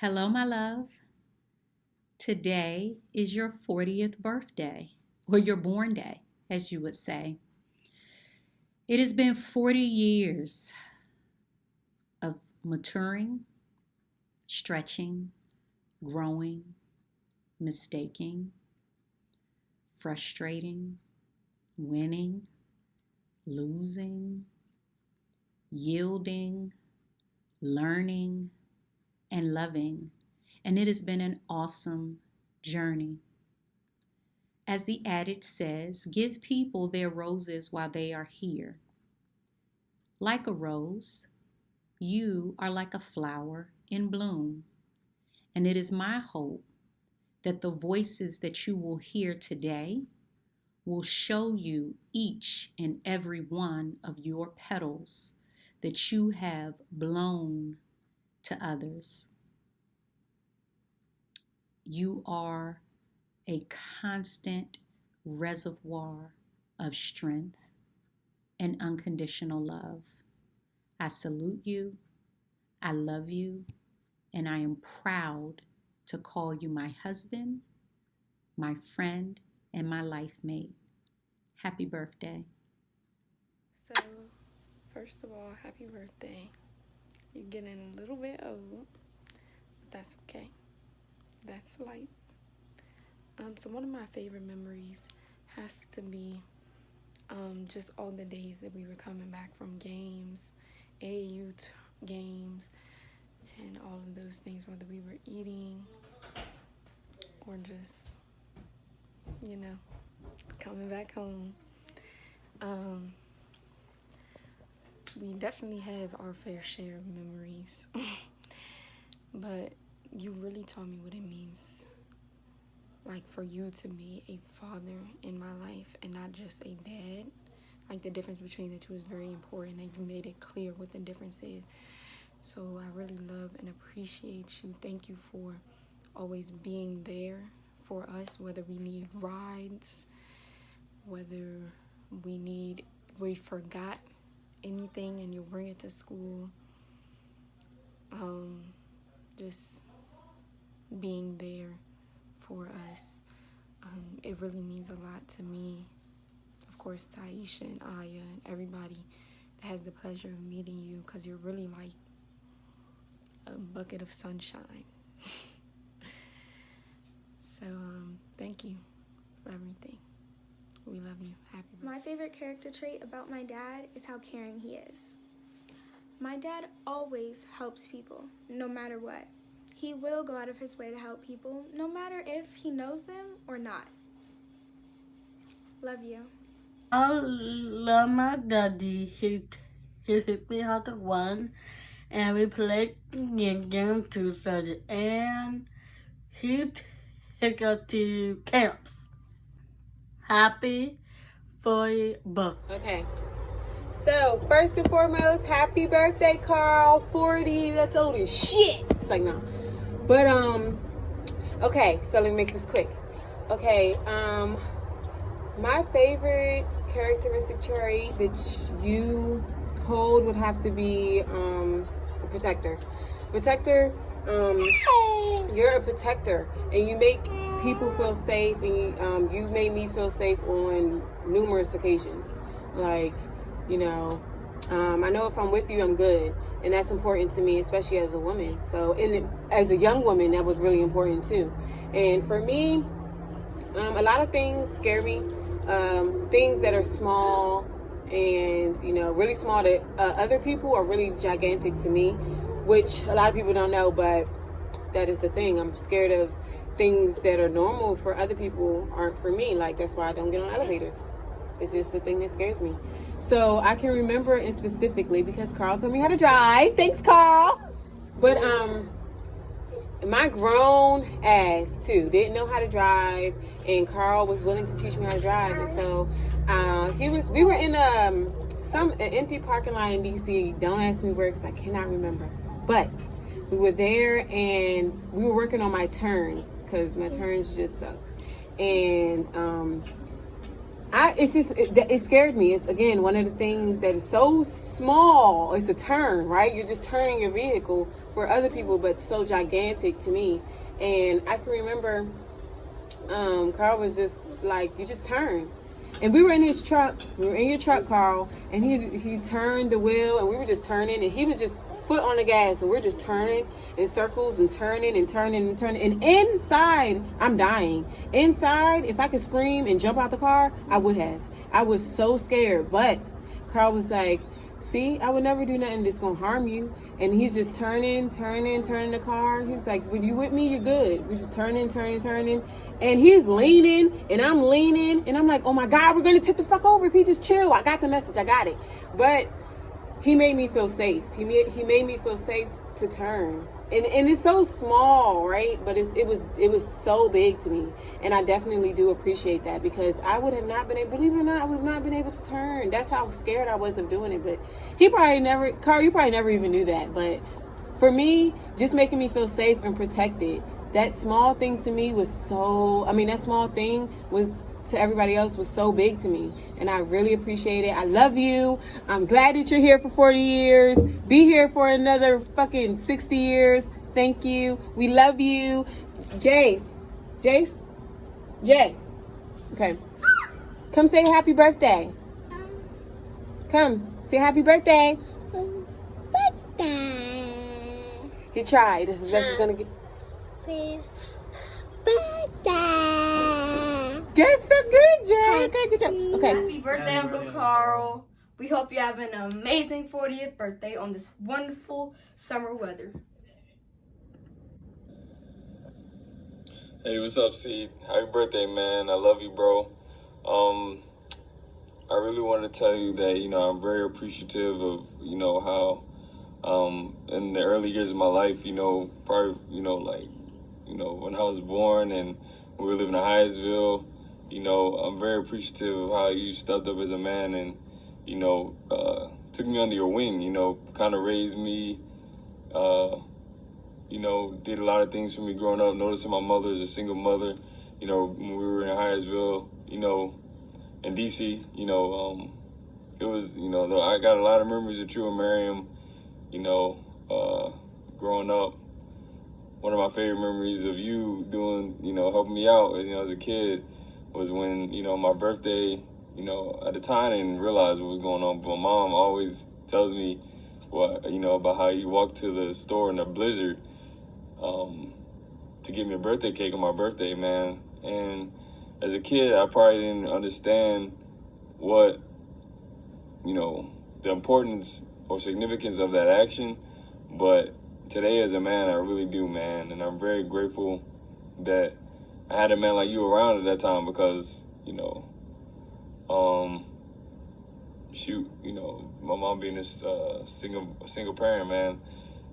Hello, my love. Today is your 40th birthday, or your born day, as you would say. It has been 40 years of maturing, stretching, growing, mistaking, frustrating, winning, losing, yielding, learning, and loving. And it has been an awesome journey. As the adage says, give people their roses while they are here. Like a rose, you are like a flower in bloom. And it is my hope that the voices that you will hear today will show you each and every one of your petals that you have blown to others. You are a constant reservoir of strength and unconditional love. I salute you, I love you, and I am proud to call you my husband, my friend, and my life mate. Happy birthday. So, first of all, happy birthday. You're getting a little bit old, but that's okay. That's life. So one of my favorite memories has to be just all the days that we were coming back from games, AAU games, and all of those things, whether we were eating or just, coming back home. We definitely have our fair share of memories, but you really taught me what it means, like, for you to be a father in my life and not just a dad. Like, the difference between the two is very important, and you made it clear what the difference is. So I really love and appreciate you. Thank you for always being there for us, whether we need rides, whether we forgot anything and you'll bring it to school. Just being there for us. It really means a lot to me. Of course, Taisha and Aya and everybody that has the pleasure of meeting you, because you're really like a bucket of sunshine. So, thank you for everything. We love you. Happy birthday. My favorite character trait about my dad is how caring he is. My dad always helps people, no matter what. He will go out of his way to help people, no matter if he knows them or not. Love you. I love my daddy. He hit me how to one, and we played game together, and he take us to camps. Happy 40th birthday. Okay. So, first and foremost, happy birthday, Carl. 40, that's old as shit. It's like, no. But, okay, so let me make this quick. Okay, my favorite characteristic trait that you hold would have to be, the protector. Protector, you're a protector, and you make people feel safe, and you've made me feel safe on numerous occasions. Like, I know if I'm with you, I'm good. And that's important to me, especially as a woman. So, as a young woman, that was really important too. And for me, a lot of things scare me. Things that are small and, really small to other people are really gigantic to me, which a lot of people don't know, but that is the thing. I'm scared of things that are normal for other people aren't for me. Like, that's why I don't get on elevators. It's just the thing that scares me. So I can remember it specifically because Carl told me how to drive. Thanks, Carl. But my grown ass too didn't know how to drive, and Carl was willing to teach me how to drive. And so we were in an empty parking lot in DC. Don't ask me where, because I cannot remember. But we were there, and we were working on my turns because my turns just sucked. And it scared me. It's, again, one of the things that is so small. It's a turn, right? You're just turning your vehicle for other people, but so gigantic to me. And I can remember Carl was just like, you just turn. And we were in his truck. We were in your truck, Carl. And he turned the wheel, and we were just turning. And he was just foot on the gas, and we're just turning in circles and turning and turning and turning. And inside, I'm dying. Inside, if I could scream and jump out the car, I would have. I was so scared. But Carl was like, see, I would never do nothing that's going to harm you. And he's just turning the car. He's like, when you with me, you're good. We're just turning. And he's leaning, and I'm leaning. And I'm like, oh, my God, we're going to tip the fuck over if he just chill. I got the message. I got it. But he made me feel safe. He made me feel safe to turn. And it's so small, right? But it was so big to me. And I definitely do appreciate that, because I would have not been able, believe it or not, I would have not been able to turn. That's how scared I was of doing it. But Carl, you probably never even knew that. But for me, just making me feel safe and protected, that small thing to me was that small thing was to everybody else was so big to me, and I really appreciate it. I love you. I'm glad that you're here for 40 years. Be here for another fucking 60 years. Thank you. We love you. Jay. Okay. Come say happy birthday. Come say happy birthday. Birthday. He tried. This is as best as gonna get. Birthday. That's so good, Jay. Okay, good job. Okay. Happy birthday, Uncle Carl. We hope you have an amazing 40th birthday on this wonderful summer weather. Hey, what's up, Seed? Happy birthday, man. I love you, bro. I really want to tell you that, I'm very appreciative of, how, in the early years of my life, probably, when I was born and we were living in Hyattsville, I'm very appreciative of how you stepped up as a man and, took me under your wing, kind of raised me, did a lot of things for me growing up, noticing my mother as a single mother, when we were in Hyattsville, in D.C., it was, I got a lot of memories of you and Miriam, growing up. One of my favorite memories of you doing, helping me out, as a kid was when, my birthday, at the time I didn't realize what was going on, but my mom always tells me about how you walked to the store in a blizzard to give me a birthday cake on my birthday, man. And as a kid, I probably didn't understand what, the importance or significance of that action, but today as a man, I really do, man. And I'm very grateful that I had a man like you around at that time because, my mom being a single parent, man,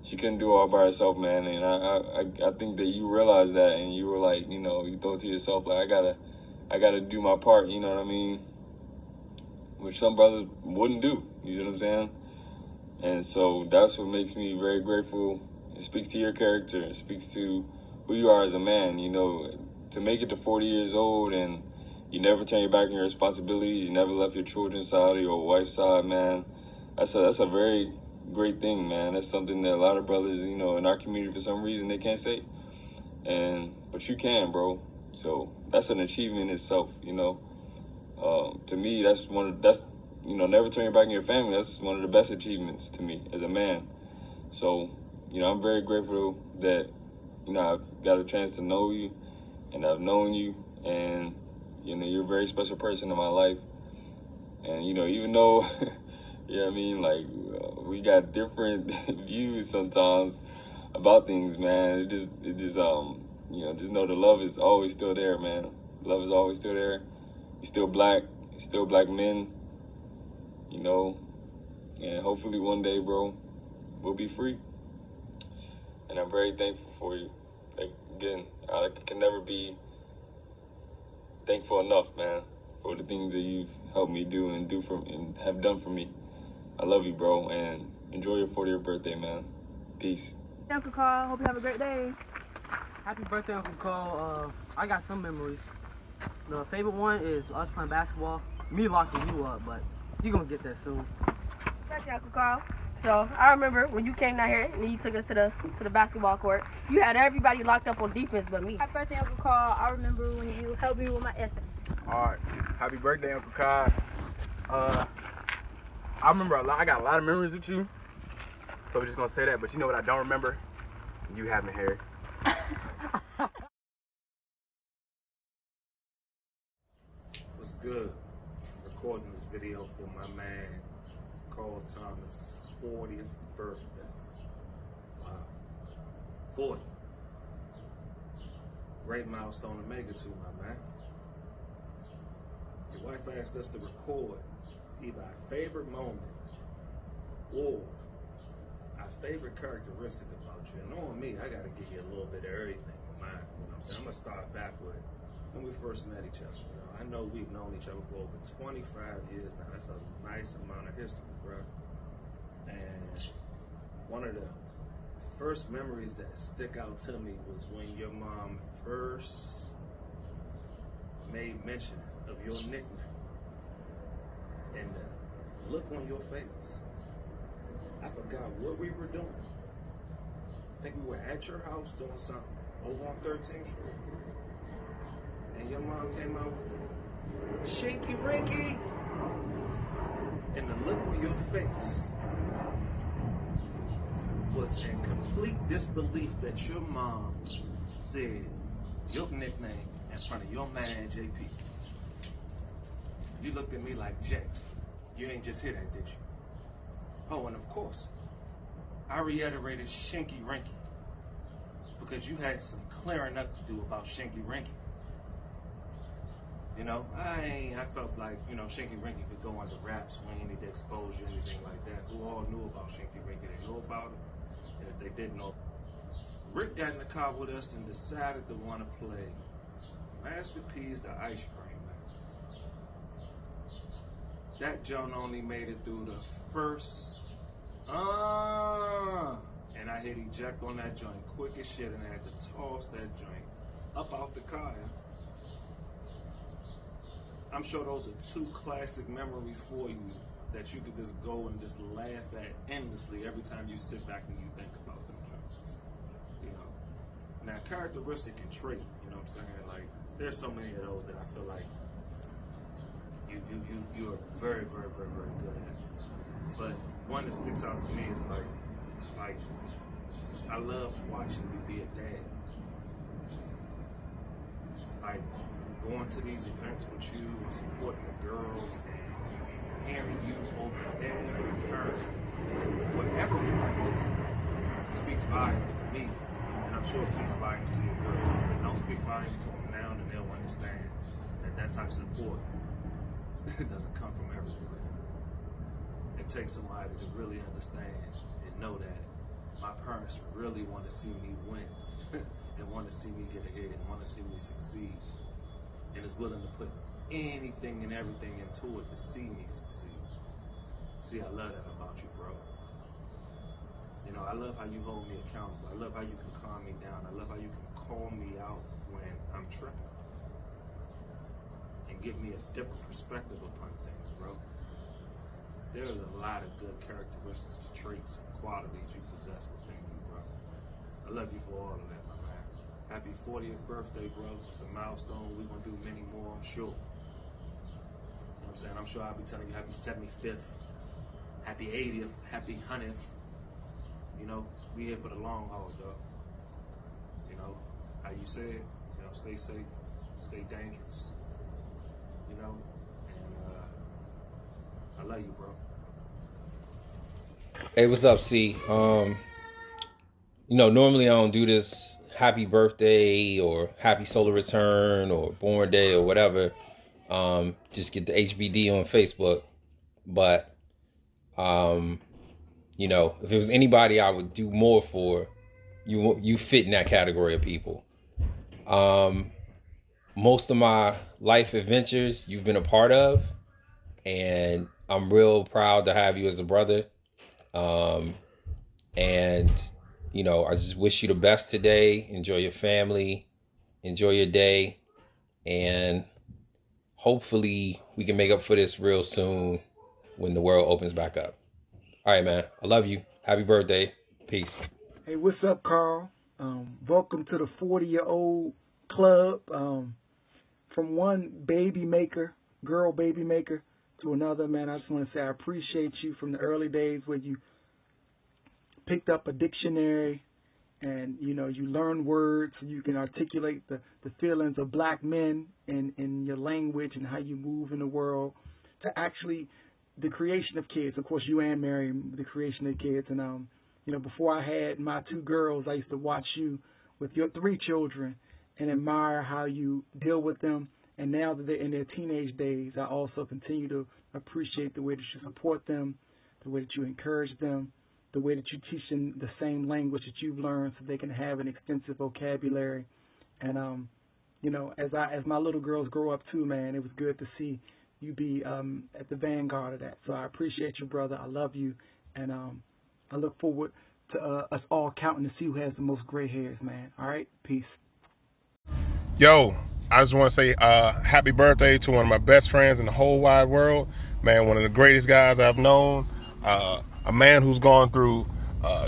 she couldn't do it all by herself, man. And I think that you realized that and you were like, you thought to yourself, like, I gotta do my part, you know what I mean? Which some brothers wouldn't do, you know what I'm saying? And so that's what makes me very grateful. It speaks to your character. It speaks to who you are as a man, to make it to 40 years old and you never turn your back on your responsibilities. You never left your children's side or your wife's side, man. That's a very great thing, man. That's something that a lot of brothers, in our community for some reason they can't say. But you can, bro. So that's an achievement in itself, To me, never turn your back on your family. That's one of the best achievements to me as a man. So, I'm very grateful that, I've got a chance to know you and I've known you and, you're a very special person in my life. And, even though, we got different views sometimes about things, man, just know the love is always still there, man. Love is always still there. You're still black. You're still black men, and hopefully one day, bro, we'll be free. And I'm very thankful for you. Like, again, I can never be thankful enough, man, for the things that you've helped me do and have done for me. I love you, bro, and enjoy your 40th birthday, man. Peace. Uncle Carl, hope you have a great day. Happy birthday, Uncle Carl. I got some memories. The favorite one is us playing basketball. Me locking you up, but you're gonna get there soon. Thank you, Uncle Carl. So I remember when you came down here and you took us to the basketball court. You had everybody locked up on defense but me. Happy birthday, Uncle Carl. I remember when you helped me with my essay. All right. Happy birthday, Uncle Kai. I remember a lot. I got a lot of memories with you. So we're just gonna say that. But you know what I don't remember? You having hair. What's good? Recording this video for my man Carl Thomas' 40th birthday. Wow. 40. Great milestone to make it to, my man. Your wife asked us to record either our favorite moment or our favorite characteristic about you. And knowing me, I gotta give you a little bit of everything with mine. You know what I'm saying? I'm gonna start back with when we first met each other. You know, I know we've known each other for over 25 years now. That's a nice amount of history, bro. And one of the first memories that stick out to me was when your mom first made mention of your nickname. And the look on your face. I forgot what we were doing. I think we were at your house doing something over on 13th Street. And your mom came out with the Shinky Rinky. And the look on your face was in complete disbelief that your mom said your nickname in front of your man, JP. You looked at me like, Jay, you ain't just hear that, did you? Oh, and of course, I reiterated Shinky Rinky because you had some clearing up to do about Shinky Rinky. You know, I felt like, you know, Shinky Rinky could go under wraps. We ain't need to expose you, anything like that. Who all knew about Shinky Rinky? They knew about it. And if they didn't know, Rick got in the car with us and decided to want to play Master P's the ice cream man. That joint only made it through the first, and I hit eject on that joint quick as shit and I had to toss that joint up out the car. I'm sure those are two classic memories for you that you could just go and just laugh at endlessly every time you sit back and you think about them joints. You know, now characteristic and trait, you know what I'm saying? Like, there's so many of those that I feel like you are very, very, very, very good at. But one that sticks out to me is like I love watching you be a dad. Like going to these events with you and supporting the girls and hearing you over every parent, whatever speaks volumes to me, and I'm sure it speaks volumes to your girls. If it don't speak volumes to them now, then they'll understand that type of support doesn't come from everywhere. It takes somebody to really understand and know that my parents really want to see me win and want to see me get ahead and want to see me succeed and is willing to put anything and everything into it to see me succeed. See, I love that about you, bro. You know, I love how you hold me accountable. I love how you can calm me down. I love how you can call me out when I'm tripping and give me a different perspective upon things, bro. There's a lot of good characteristics, traits, and qualities you possess within you, bro. I love you for all of that, my man. Happy 40th birthday, bro. It's a milestone. We're going to do many more, I'm sure. You know what I'm saying? I'm sure I'll be telling you happy 75th, happy 80th, happy 100th. You know, we here for the long haul, dog. You know, how you said, you know, stay safe, stay dangerous. You know, and I love you, bro. Hey, what's up, C? You know, normally I don't do this happy birthday or happy solar return or born day or whatever. Just get the HBD on Facebook. But, you know, if it was anybody I would do more for, you fit in that category of people. Most of my life adventures you've been a part of, and I'm real proud to have you as a brother. And, you know, I just wish you the best today. Enjoy your family, enjoy your day, and hopefully we can make up for this real soon when the world opens back up. All right, man. I love you. Happy birthday. Peace. Hey, what's up, Carl? Welcome to the 40-year-old club. From one baby maker, girl baby maker, to another, man, I just want to say I appreciate you from the early days where you picked up a dictionary and, you learn words so you can articulate the feelings of black men in your language and how you move in the world, to actually the creation of kids. Of course, you and Mary, the creation of kids. And, before I had my 2 girls, I used to watch you with your 3 children and admire how you deal with them. And now that they're in their teenage days, I also continue to appreciate the way that you support them, the way that you encourage them, the way that you teach them the same language that you've learned so they can have an extensive vocabulary. And, as my little girls grow up too, man, it was good to see you be at the vanguard of that. So I appreciate you, brother. I love you. And I look forward to us all counting to see who has the most gray hairs, man. All right? Peace. Yo, I just want to say happy birthday to one of my best friends in the whole wide world. Man, one of the greatest guys I've known. A man who's gone through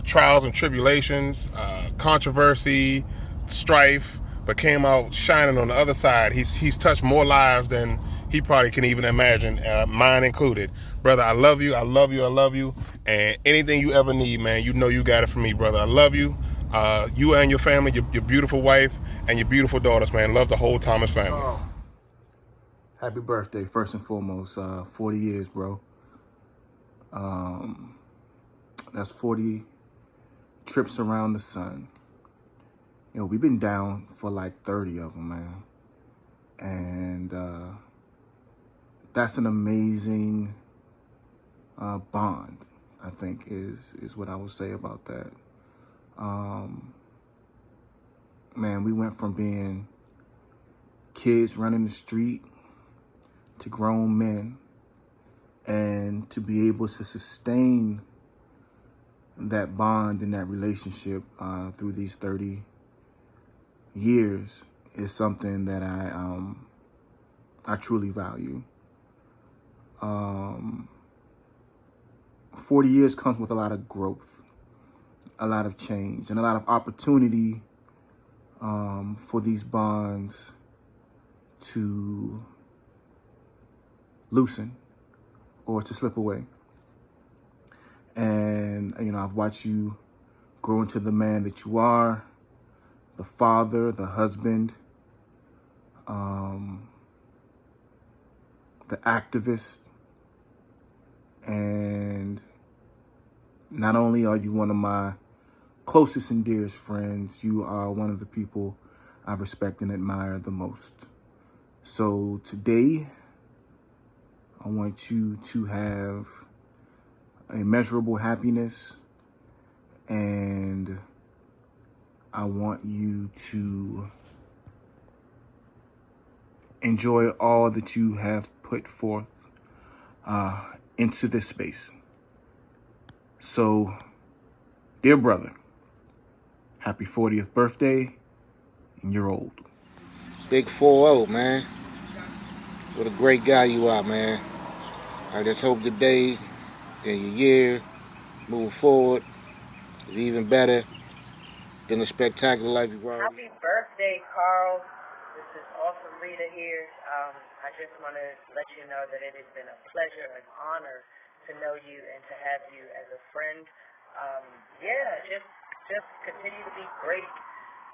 trials and tribulations, controversy, strife, but came out shining on the other side. He's touched more lives than he probably can even imagine, mine included. Brother, I love you, I love you, I love you. And anything you ever need, man, you know you got it from me, brother. I love you. You and your family, your beautiful wife, and your beautiful daughters, man. Love the whole Thomas family. Oh. Happy birthday, first and foremost. 40 years, bro. That's 40 trips around the sun. We've been down for like 30 of them, man. And that's an amazing bond, I think, is what I would say about that. Man, we went from being kids running the street to grown men, and to be able to sustain that bond and that relationship through these 30 years is something that I truly value. 40 years comes with a lot of growth, a lot of change, and a lot of opportunity for these bonds to loosen or to slip away. And, I've watched you grow into the man that you are, the father, the husband, the activist. And not only are you one of my closest and dearest friends, you are one of the people I respect and admire the most. So today, I want you to have immeasurable happiness, and I want you to enjoy all that you have put forth into this space. So, dear brother, happy 40th birthday, and you're old. Big 4-0, man. What a great guy you are, man. I just hope the day and your year moving forward is even better than the spectacular life you've already. Happy birthday, Carl. This is Awesome Rita here. I just want to let you know that it has been a pleasure and honor to know you and to have you as a friend. Just continue to be great,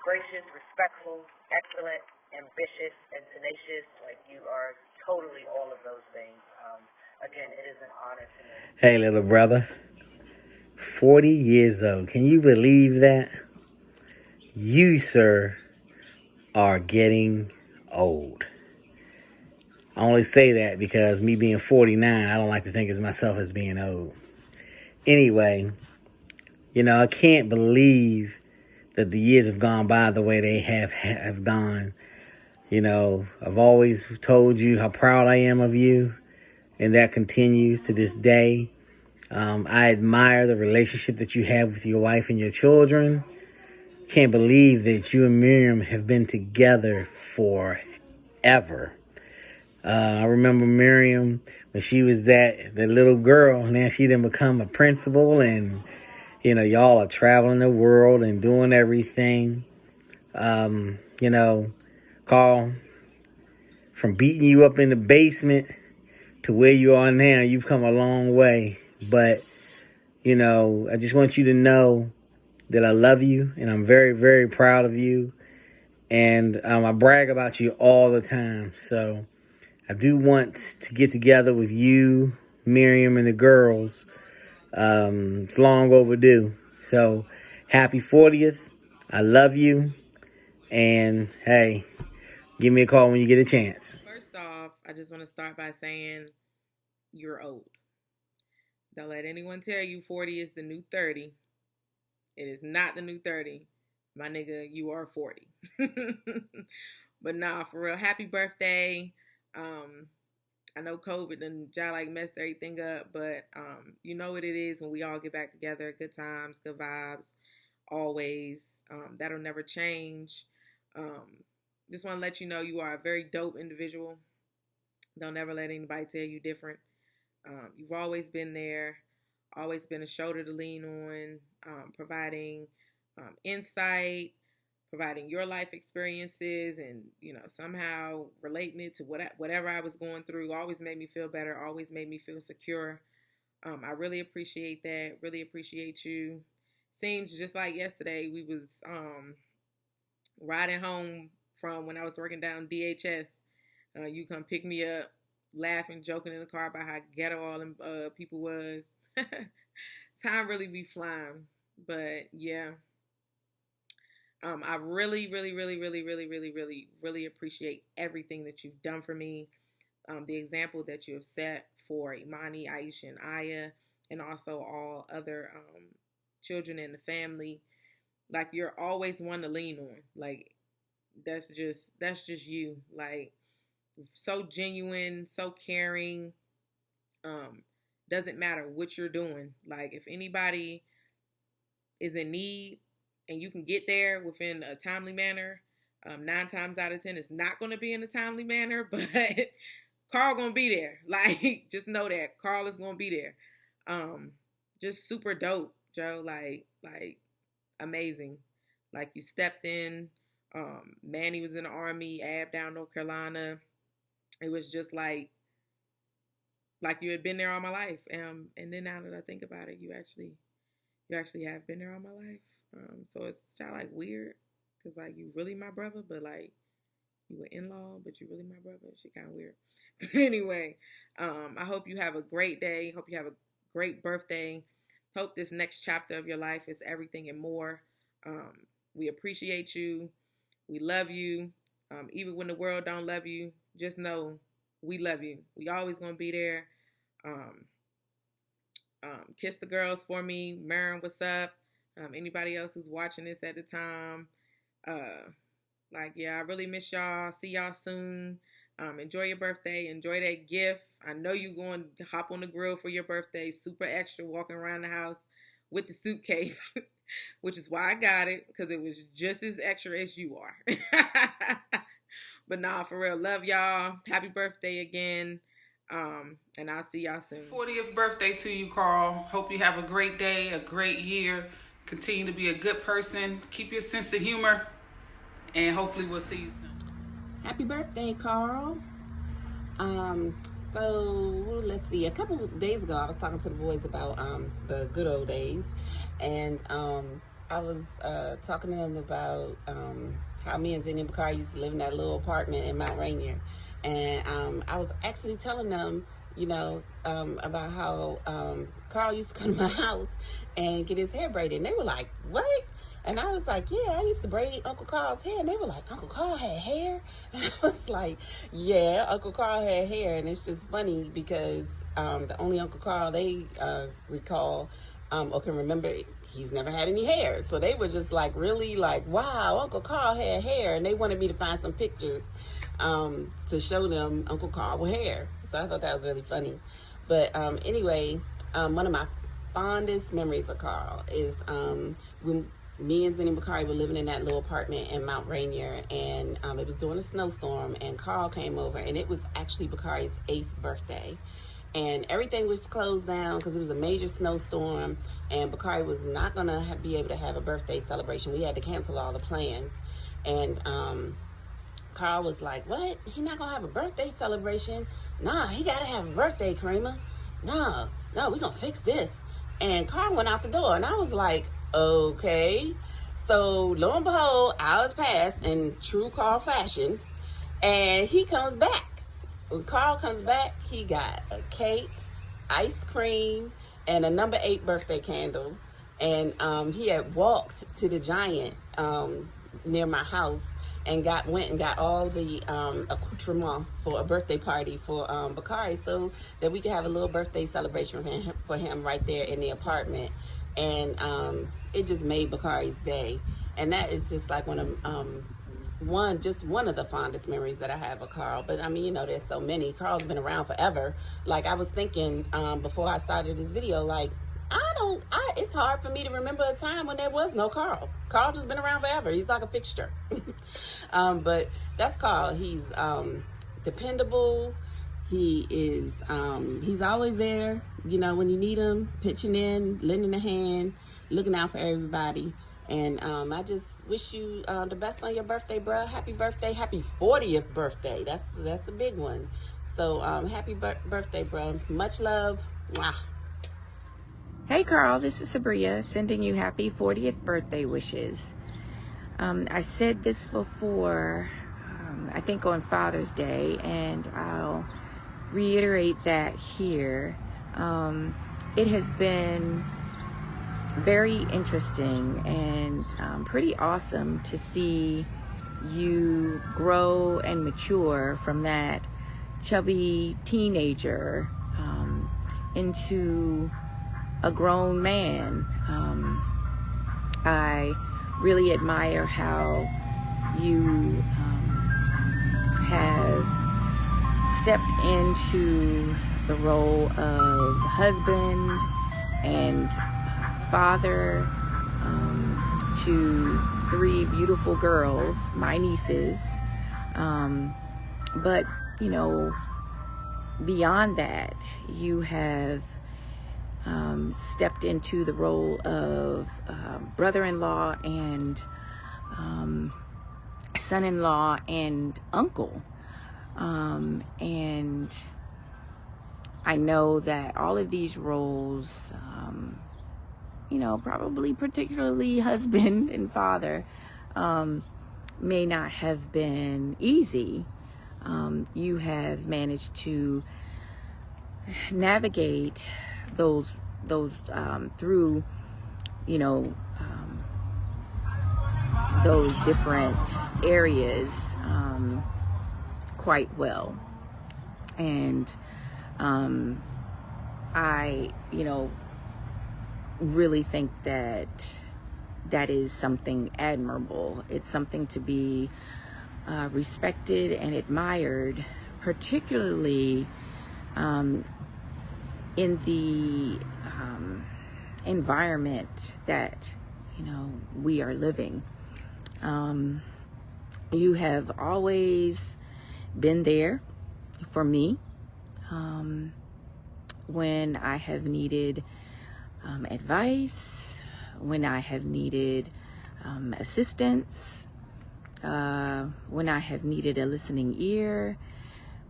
gracious, respectful, excellent, ambitious, and tenacious. Like, you are totally all of those things. Again, it is an honor to me. Hey, little brother. 40 years old. Can you believe that? You, sir, are getting old. I only say that because me being 49, I don't like to think of myself as being old. Anyway, I can't believe that the years have gone by the way they have gone. I've always told you how proud I am of you, and that continues to this day. I admire the relationship that you have with your wife and your children. Can't believe that you and Miriam have been together forever. I remember Miriam when she was that little girl. Now she done become a principal, and y'all are traveling the world and doing everything. Carl, from beating you up in the basement to where you are now, you've come a long way. But I just want you to know that I love you, and I'm very, very proud of you. And I brag about you all the time. So I do want to get together with you, Miriam, and the girls. It's long overdue. So happy 40th. I love you. And hey, give me a call when you get a chance. First off, I just want to start by saying you're old. Don't let anyone tell you 40 is the new 30. It is not the new 30. My nigga, you are 40. But nah, for real, happy birthday. I know COVID and like messed everything up, but you know what it is when we all get back together. Good times, good vibes, always. That'll never change. Just want to let you know you are a very dope individual. Don't ever let anybody tell you different. You've always been there, always been a shoulder to lean on, providing insight, providing your life experiences, and somehow relating it to whatever I was going through. Always made me feel better, always made me feel secure. I really appreciate that. Really appreciate you. Seems just like yesterday we was riding home from when I was working down DHS. You come pick me up, laughing, joking in the car about how ghetto all them people was. Time really be flying. But yeah. I really, really, really, really, really, really, really, really appreciate everything that you've done for me. The example that you have set for Imani, Aisha, and Aya, and also all other children in the family. Like, you're always one to lean on. Like, that's just you. Like, so genuine, so caring. Doesn't matter what you're doing. Like, if anybody is in need and you can get there within a timely manner, 9 times out of 10 it's not going to be in a timely manner, but Carl gonna be there. Like, just know that Carl is gonna be there. Just super dope, Joe. Like amazing. Like, you stepped in. Manny was in the Army, Ab down North Carolina. It was just like you had been there all my life. And then now that I think about it, you actually have been there all my life. So it's kind of like weird, because like, you really my brother, but like, you were in-law, but you really my brother. Shit kind of weird. But anyway, I hope you have a great day. Hope you have a great birthday. Hope this next chapter of your life is everything and more. We appreciate you. We love you. Even when the world don't love you, just know we love you. We always gonna be there. Kiss the girls for me. Maren, what's up? Anybody else who's watching this at the time. I really miss y'all. See y'all soon. Enjoy your birthday. Enjoy that gift. I know you're going to hop on the grill for your birthday. Super extra, walking around the house with the suitcase, which is why I got it, because it was just as extra as you are. But nah, for real, love y'all. Happy birthday again. And I'll see y'all soon. 40th birthday to you, Carl. Hope you have a great day, a great year. Continue to be a good person. Keep your sense of humor. And hopefully we'll see you soon. Happy birthday, Carl. So let's see. A couple of days ago, I was talking to the boys about the good old days, and I was talking to them about how me and Zinni Bakar used to live in that little apartment in Mount Rainier, and I was actually telling them, about how Carl used to come to my house and get his hair braided, and they were like, "What?" And I was like, "Yeah, I used to braid Uncle Carl's hair." And they were like, "Uncle Carl had hair?" And I was like, "Yeah, Uncle Carl had hair." And it's just funny because the only Uncle Carl they recall or can remember, he's never had any hair. So they were just like, really like, wow, Uncle Carl had hair. And they wanted me to find some pictures to show them Uncle Carl with hair. So I thought that was really funny. But anyway, one of my fondest memories of Carl is when me and Zinni Bakari were living in that little apartment in Mount Rainier, and it was during a snowstorm, and Carl came over, and it was actually Bakari's 8th birthday. and everything was closed down because it was a major snowstorm, and Bakari was not going to be able to have a birthday celebration. We had to cancel all the plans. And Carl was like, what? He not going to have a birthday celebration? Nah, he got to have a birthday, Karima. No, we going to fix this. And Carl went out the door, and I was like, okay. So lo and behold, hours passed in true Carl fashion, and he comes back. When Carl comes back, he got a cake, ice cream, and a number 8 birthday candle. And he had walked to the Giant near my house and went and got all the accoutrement for a birthday party for Bakari, so that we could have a little birthday celebration for him right there in the apartment. And it just made Bakari's day. And that is just like one of the fondest memories that I have of Carl. But I mean, you know, there's so many. Carl's been around forever. Like I was thinking before I started this video, like it's hard for me to remember a time when there was no Carl. Carl just been around forever. He's like a fixture. But that's Carl. He's dependable. He is he's always there, you know, when you need him, pitching in, lending a hand, looking out for everybody. And I just wish you the best on your birthday, bruh. Happy birthday. Happy 40th birthday. That's a big one. So happy birthday, bruh. Much love. Mwah. Hey Carl, this is Sabria sending you happy 40th birthday wishes. I said this before, I think on Father's Day, and I'll reiterate that here. It has been very interesting and pretty awesome to see you grow and mature from that chubby teenager into a grown man. I really admire how you have stepped into the role of husband and father to 3 beautiful girls, my nieces. But, you know, beyond that, you have stepped into the role of brother-in-law and son-in-law and uncle. And I know that all of these roles, you know, probably particularly husband and father, may not have been easy. You have managed to navigate those through, you know, those different areas quite well. And I, you know, really think that is something admirable. It's something to be respected and admired, particularly in the environment that, you know, we are living. You have always been there for me when I have needed advice, when I have needed assistance, when I have needed a listening ear,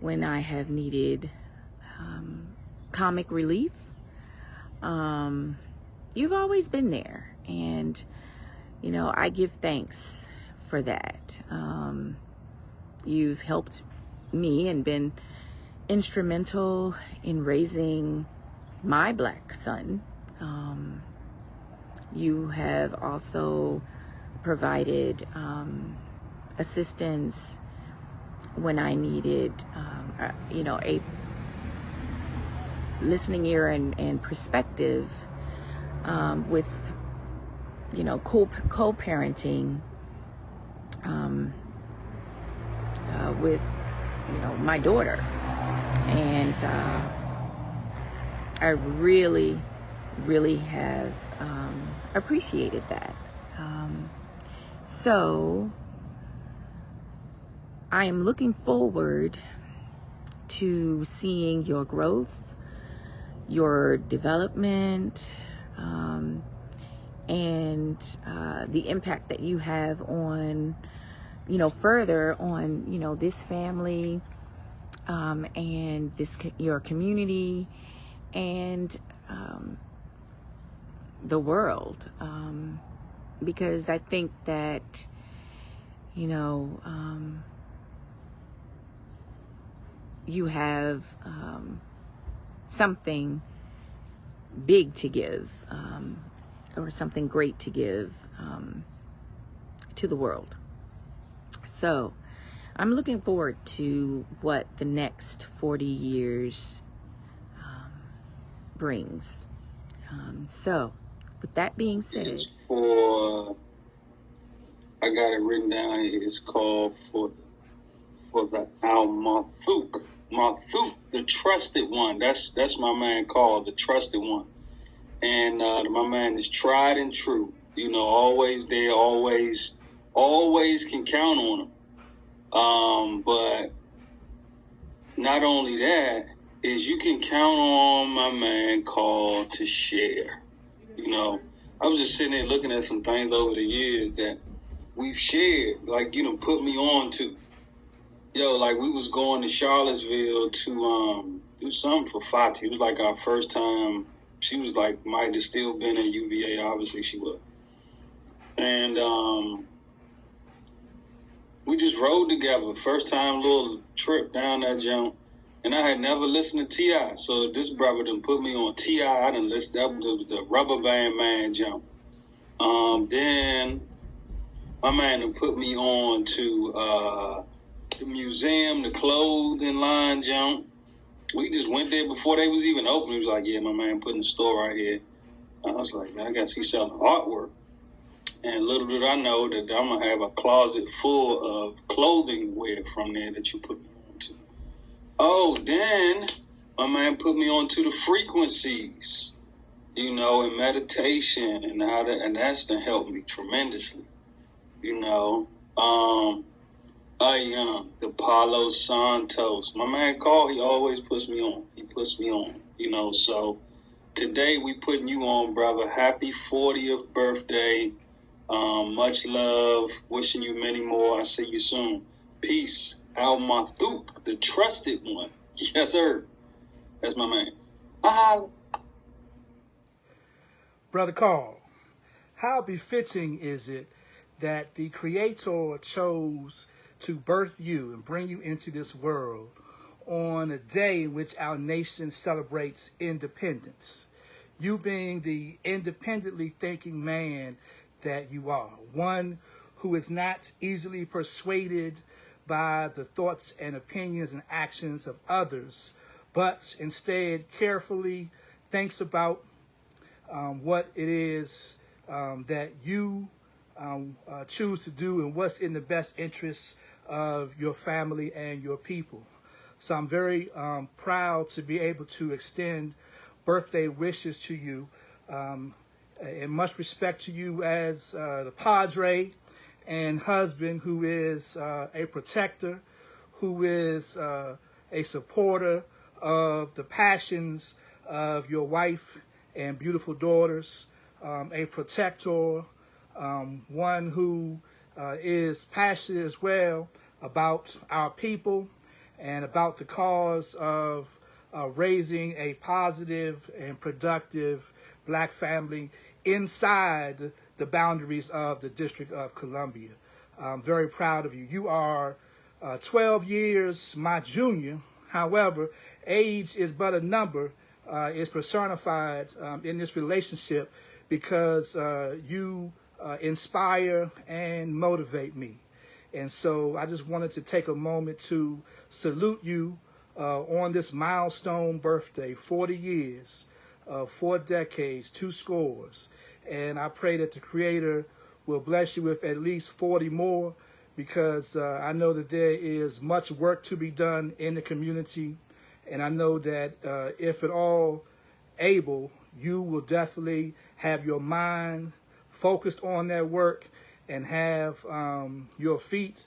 when I have needed comic relief. You've always been there, and you know, I give thanks for that. You've helped me and been instrumental in raising my black son. You have also provided assistance when I needed, you know, a listening ear and perspective with, you know, co-parenting with, you know, my daughter. And I really have appreciated that. So I am looking forward to seeing your growth, your development, and the impact that you have on, further on, this family, and your community, and the world. Because I think that, you have something big to give, or something great to give to the world. So I'm looking forward to what the next 40 years brings. So with that being said, I got it written down here. It's called for the Al-Marthuk. Marthuk, the trusted one. That's my man called the trusted one. And my man is tried and true. Always there, always can count on him. But not only that, is you can count on my man called to share. I was just sitting there looking at some things over the years that we've shared, like, put me on to. Like we was going to Charlottesville to do something for Fati. It was like our first time. She was like, might have still been at UVA. Obviously she was. And we just rode together. First time little trip down that jump. And I had never listened to T.I. So this brother done put me on T.I. I done listened. That was the Rubber Band Man jump. Then my man done put me on to the museum, the clothing line jump. We just went there before they was even open. He was like, yeah, my man putting the store right here. I was like, man, I guess he's selling artwork. And little did I know that I'm going to have a closet full of clothing wear from there that you put me on to. Oh, then my man put me on to the frequencies, and meditation and and that's to help me tremendously, the Palo Santos. My man Carl, he always puts me on. He puts me on, so today we putting you on, brother. Happy 40th birthday. Much love. Wishing you many more. I see you soon. Peace. Al-Marthuk, the trusted one. Yes, sir. That's my man. Brother Carl, how befitting is it that the Creator chose to birth you and bring you into this world on a day in which our nation celebrates independence? You being the independently thinking man that you are, one who is not easily persuaded by the thoughts and opinions and actions of others, but instead carefully thinks about what it is that you choose to do and what's in the best interests of your family and your people. So I'm very proud to be able to extend birthday wishes to you, and much respect to you as the padre and husband who is a protector, who is a supporter of the passions of your wife and beautiful daughters, a protector, one who is passionate as well about our people and about the cause of raising a positive and productive black family inside the boundaries of the District of Columbia. I'm very proud of you. You are 12 years my junior. However, age is but a number. Is personified in this relationship because you inspire and motivate me. And so I just wanted to take a moment to salute you on this milestone birthday, 40 years, 4 decades, 2 scores. And I pray that the Creator will bless you with at least 40 more, because I know that there is much work to be done in the community. And I know that if at all able, you will definitely have your mind focused on that work and have your feet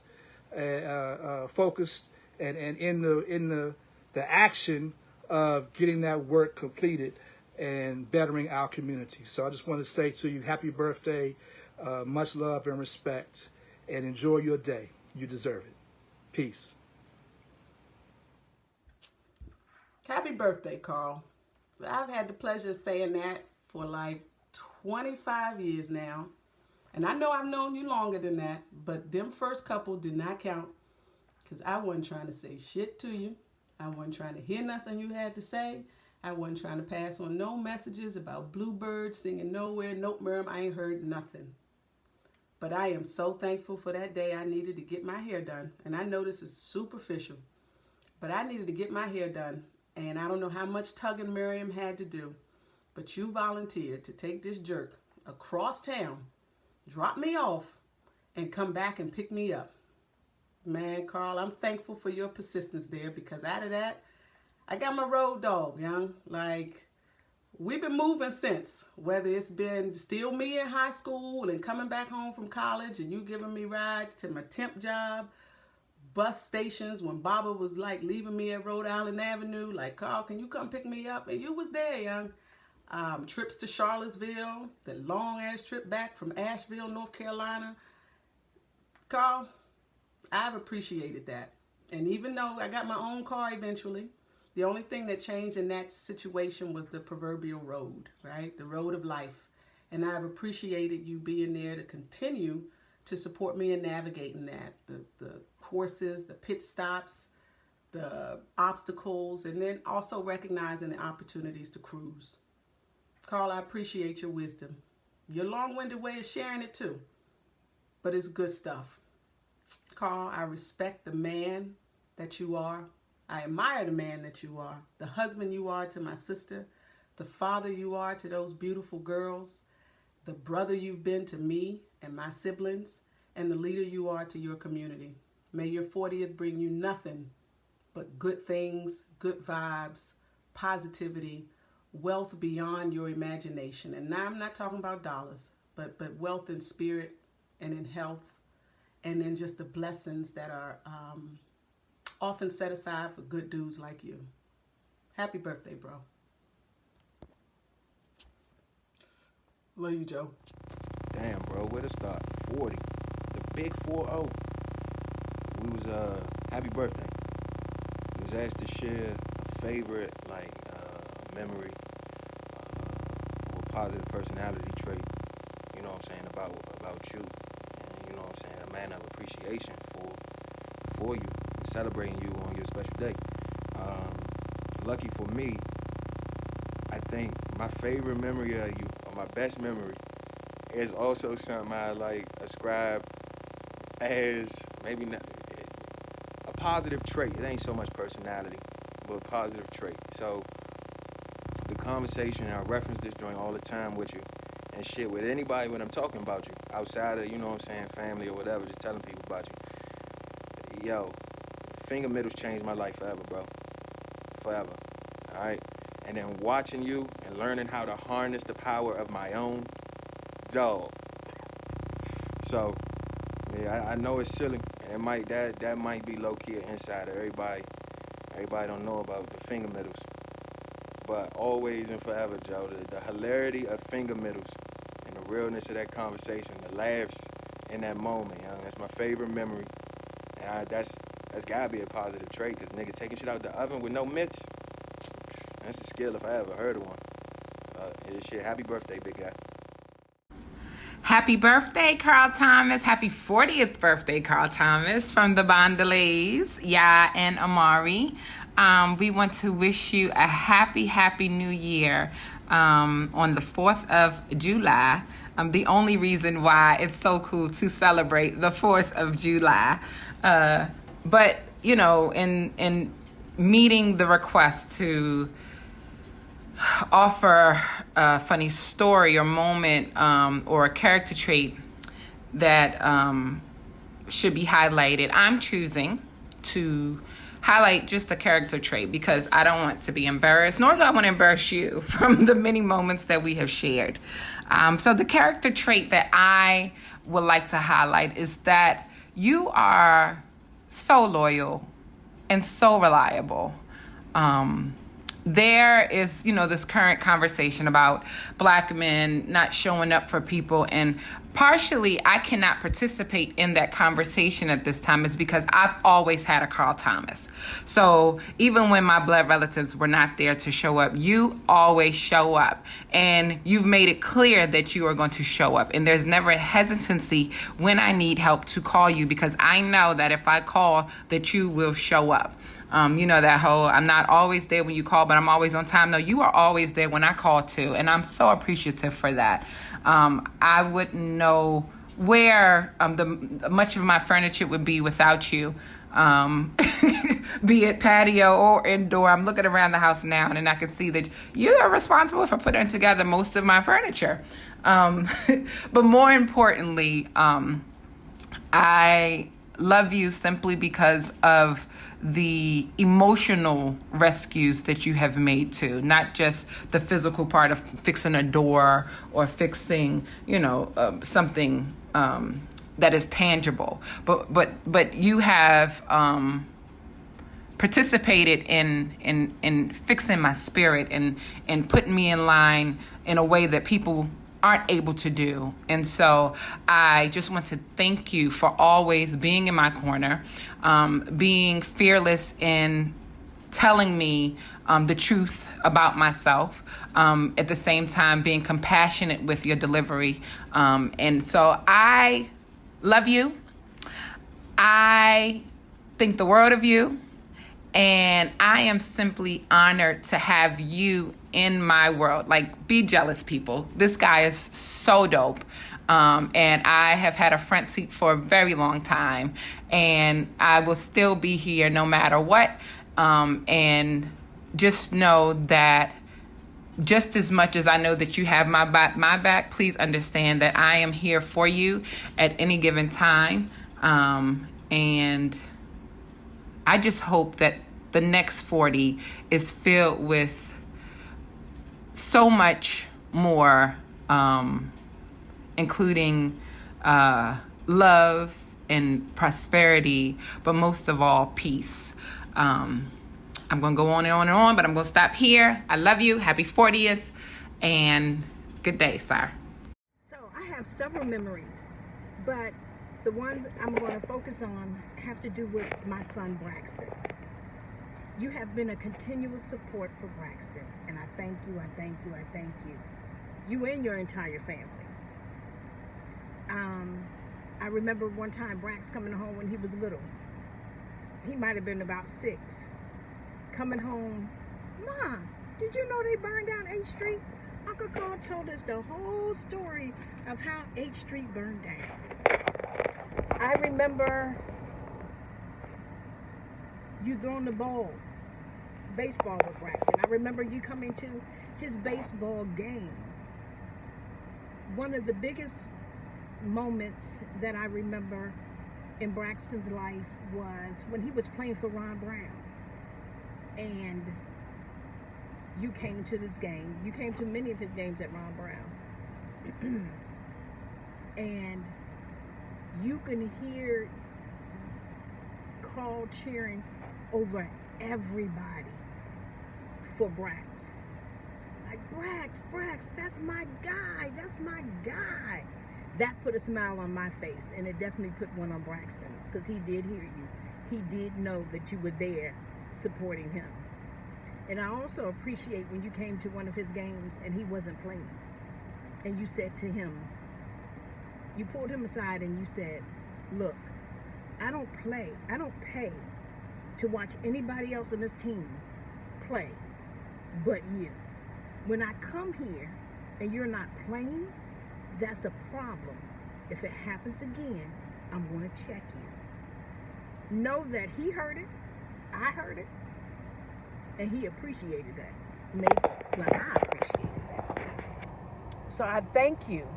focused and in the action of getting that work completed and bettering our community. So I just want to say to you, happy birthday, much love and respect, and enjoy your day. You deserve it. Peace. Happy birthday, Carl. I've had the pleasure of saying that for like 25 years now. And I know I've known you longer than that, but them first couple did not count because I wasn't trying to say shit to you. I wasn't trying to hear nothing you had to say. I wasn't trying to pass on no messages about bluebirds singing nowhere, nope, Miriam, I ain't heard nothing. But I am so thankful for that day I needed to get my hair done. And I know this is superficial, but I needed to get my hair done. And I don't know how much tugging Miriam had to do, but you volunteered to take this jerk across town, drop me off, and come back and pick me up. Man, Carl, I'm thankful for your persistence there, because out of that, I got my road dog, young. Like, we've been moving since, whether it's been still me in high school and coming back home from college and you giving me rides to my temp job, bus stations when Baba was like leaving me at Rhode Island Avenue, like, Carl, can you come pick me up? And you was there, young. Trips to Charlottesville, the long ass trip back from Asheville, North Carolina. Carl, I've appreciated that. And even though I got my own car eventually, the only thing that changed in that situation was the proverbial road, right? The road of life. And I've appreciated you being there to continue to support me in navigating that. The courses, the pit stops, the obstacles, and then also recognizing the opportunities to cruise. Carl, I appreciate your wisdom. Your long-winded way of sharing it too, but it's good stuff. Carl, I respect the man that you are. I admire the man that you are, the husband you are to my sister, the father you are to those beautiful girls, the brother you've been to me and my siblings, and the leader you are to your community. May your 40th bring you nothing but good things, good vibes, positivity, wealth beyond your imagination. And now I'm not talking about dollars, but wealth in spirit and in health, and in just the blessings that are often set aside for good dudes like you. Happy birthday, bro. Love you, Joe. Damn, bro, where to start? 40. The big 4-0. We was, happy birthday. We was asked to share a favorite, memory, or positive personality trait, you know what I'm saying, about you. And, you know what I'm saying, a man of appreciation for you, celebrating you on your special day. Lucky for me, I think my favorite memory of you, or my best memory, is also something I ascribe as maybe not a positive trait. It ain't so much personality, but a positive trait. So the conversation, I reference this joint all the time with you and shit with anybody when I'm talking about you, outside of, you know what I'm saying, family or whatever, just telling people about you. Yo, finger middles changed my life forever, bro. Forever. All right? And then watching you and learning how to harness the power of my own, dog. So, yeah, I know it's silly. And that might be low-key an insider. Everybody don't know about the finger middles. But always and forever, Joe, the hilarity of finger middles and the realness of that conversation, the laughs in that moment, young. That's my favorite memory. And that's gotta be a positive trait, because nigga taking shit out the oven with no mitts, that's a skill if I ever heard of one. Shit, happy birthday, big guy. Happy birthday, Carl Thomas. Happy 40th birthday, Carl Thomas, from the Bondelays, Ya and Amari. We want to wish you a happy new year on the 4th of July. The only reason why it's so cool to celebrate the 4th of July. But, you know, in meeting the request to offer a funny story or moment or a character trait that should be highlighted, I'm choosing to highlight just a character trait because I don't want to be embarrassed, nor do I want to embarrass you from the many moments that we have shared. So the character trait that I would like to highlight is that you are so loyal and so reliable. there is, this current conversation about Black men not showing up for people, and partially I cannot participate in that conversation at this time is because I've always had a Carl Thomas. So even when my blood relatives were not there to show up, you always show up, and you've made it clear that you are going to show up, and there's never a hesitancy when I need help to call you, because I know that if I call that you will show up. That whole, I'm not always there when you call, but I'm always on time. No, you are always there when I call too. And I'm so appreciative for that. I wouldn't know where much of my furniture would be without you. Be it patio or indoor. I'm looking around the house now and I can see that you are responsible for putting together most of my furniture. But more importantly, I love you simply because of the emotional rescues that you have made too, not just the physical part of fixing a door or fixing, something that is tangible, but you have participated in fixing my spirit and putting me in line in a way that people aren't able to do. And so I just want to thank you for always being in my corner, being fearless in telling me the truth about myself, at the same time being compassionate with your delivery. And so I love you. I think the world of you. And I am simply honored to have you in my world. Like, be jealous, people. This guy is so dope. And I have had a front seat for a very long time. And I will still be here no matter what. And just know that just as much as I know that you have my back, please understand that I am here for you at any given time. And I just hope that the next 40 is filled with so much more, including love and prosperity, but most of all, peace. I'm going to go on and on and on, but I'm going to stop here. I love you. Happy 40th, and good day, sir. So I have several memories, but the ones I'm going to focus on have to do with my son, Braxton. You have been a continuous support for Braxton, and I thank you, I thank you, I thank you. You and your entire family. I remember one time Brax coming home when he was little. He might have been about 6. Coming home, Mom, did you know they burned down 8th Street? Uncle Carl told us the whole story of how 8th Street burned down. I remember you throwing the baseball with Braxton. I remember you coming to his baseball game. One of the biggest moments that I remember in Braxton's life was when he was playing for Ron Brown. And you came to this game. You came to many of his games at Ron Brown. And you can hear Carl cheering over everybody for Brax. Like, Brax, that's my guy. That's my guy. That put a smile on my face, and it definitely put one on Braxton's, because he did hear you. He did know that you were there supporting him. And I also appreciate when you came to one of his games and he wasn't playing. And you said to him, you pulled him aside and you said, look, I don't pay to watch anybody else on this team play but you. When I come here and you're not playing, that's a problem. If it happens again, I'm going to check you. Know that he heard it, I heard it, and he appreciated that. Maybe like I appreciated that. So I thank you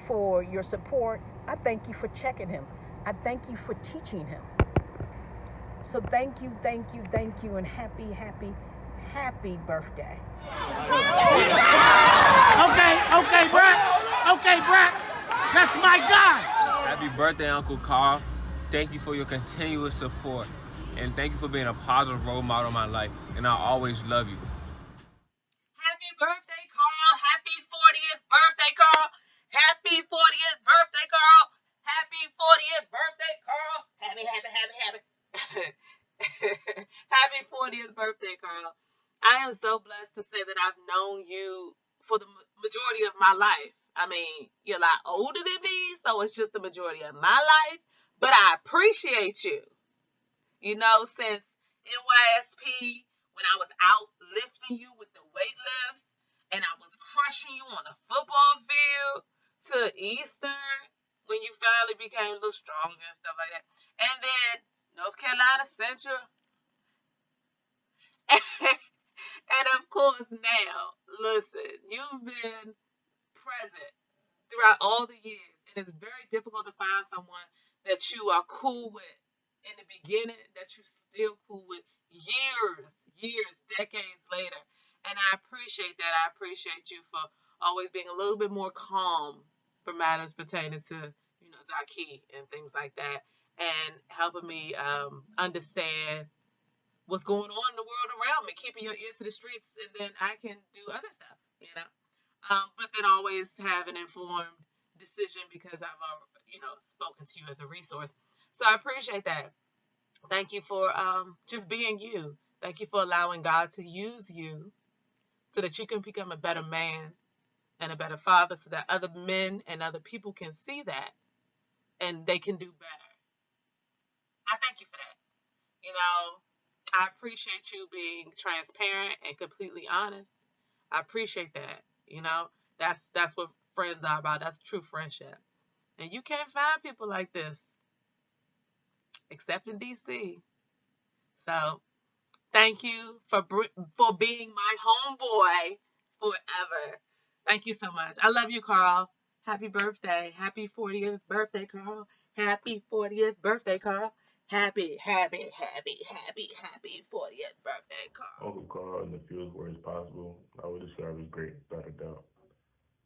for your support. I thank you for checking him. I thank you for teaching him. So thank you, and happy birthday. Okay, Brax. That's my guy. Happy birthday, Uncle Carl. Thank you for your continuous support. And thank you for being a positive role model in my life. And I'll always love you. Happy birthday, Carl. Happy 40th birthday, Carl. Happy 40th birthday, Carl. Happy 40th birthday, Carl. Happy. Happy 40th birthday, Carl. I am so blessed to say that I've known you for the majority of my life. I mean, you're a lot older than me, so it's just the majority of my life. But I appreciate you. You know, since NYSP, when I was out lifting you with the weight lifts and I was crushing you on the football field, to Eastern, when you finally became a little stronger and stuff like that. And then North Carolina Central. And of course now, listen, you've been present throughout all the years. And it's very difficult to find someone that you are cool with in the beginning, that you're still cool with years, decades later. And I appreciate that. I appreciate you for always being a little bit more calm for matters pertaining to, Zaki and things like that, and helping me understand what's going on in the world around me, keeping your ears to the streets, and then I can do other stuff, but then always have an informed decision because I've, spoken to you as a resource. So I appreciate that. Thank you for just being you. Thank you for allowing God to use you so that you can become a better man and a better father so that other men and other people can see that and they can do better. I thank you for that. I appreciate you being transparent and completely honest. I appreciate that. That's what friends are about. That's true friendship. And you can't find people like this except in DC. So thank you for being my homeboy forever. Thank you so much. I love you, Carl. Happy birthday. Happy 40th birthday, Carl. Happy 40th birthday, Carl. Happy 40th birthday, Carl. Uncle Carl, in the fewest words possible, I would describe as great, without a doubt.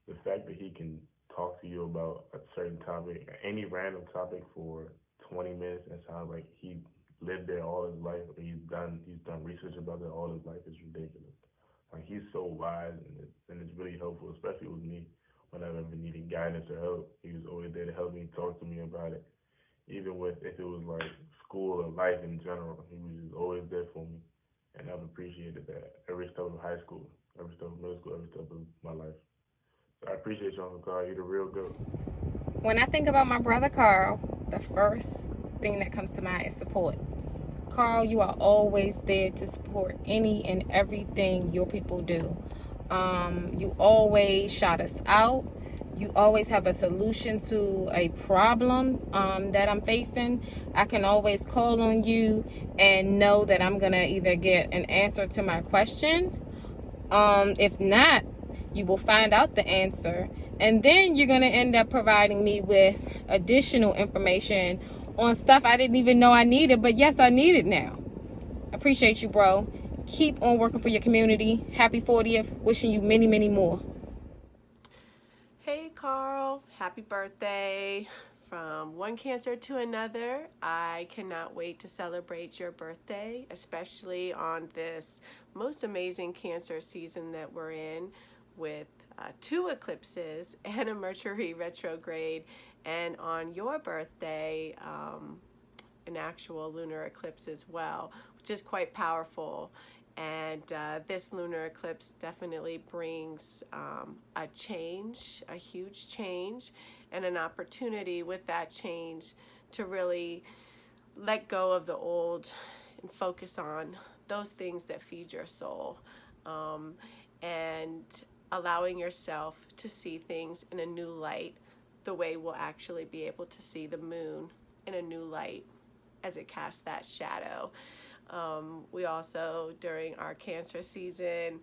The fact that he can talk to you about a certain topic, any random topic, for 20 minutes and sound like he lived there all his life, or he's done research about it all his life, is ridiculous. Like, he's so wise, and it's really helpful, especially with me when I've ever needed guidance or help. He was always there to help me, talk to me about it. Even if it was like school or life in general, he was just always there for me. And I've appreciated that every step of high school, every step of middle school, every step of my life. So I appreciate you, Uncle Carl. You're the real goat. When I think about my brother Carl, the first thing that comes to mind is support. Carl, you are always there to support any and everything your people do. You always shout us out. You always have a solution to a problem that I'm facing. I can always call on you and know that I'm going to either get an answer to my question. If not, you will find out the answer. And then you're going to end up providing me with additional information on stuff I didn't even know I needed. But yes, I need it now. Appreciate you, bro. Keep on working for your community. Happy 40th. Wishing you many, many more. Hey, Carl. Happy birthday. From one cancer to another, I cannot wait to celebrate your birthday, especially on this most amazing Cancer season that we're in, with 2 eclipses and a Mercury retrograde, and on your birthday, an actual lunar eclipse as well, which is quite powerful. And this lunar eclipse definitely brings a change, a huge change, and an opportunity with that change to really let go of the old and focus on those things that feed your soul, and allowing yourself to see things in a new light, the way we'll actually be able to see the moon in a new light as it casts that shadow. We also, during our Cancer season,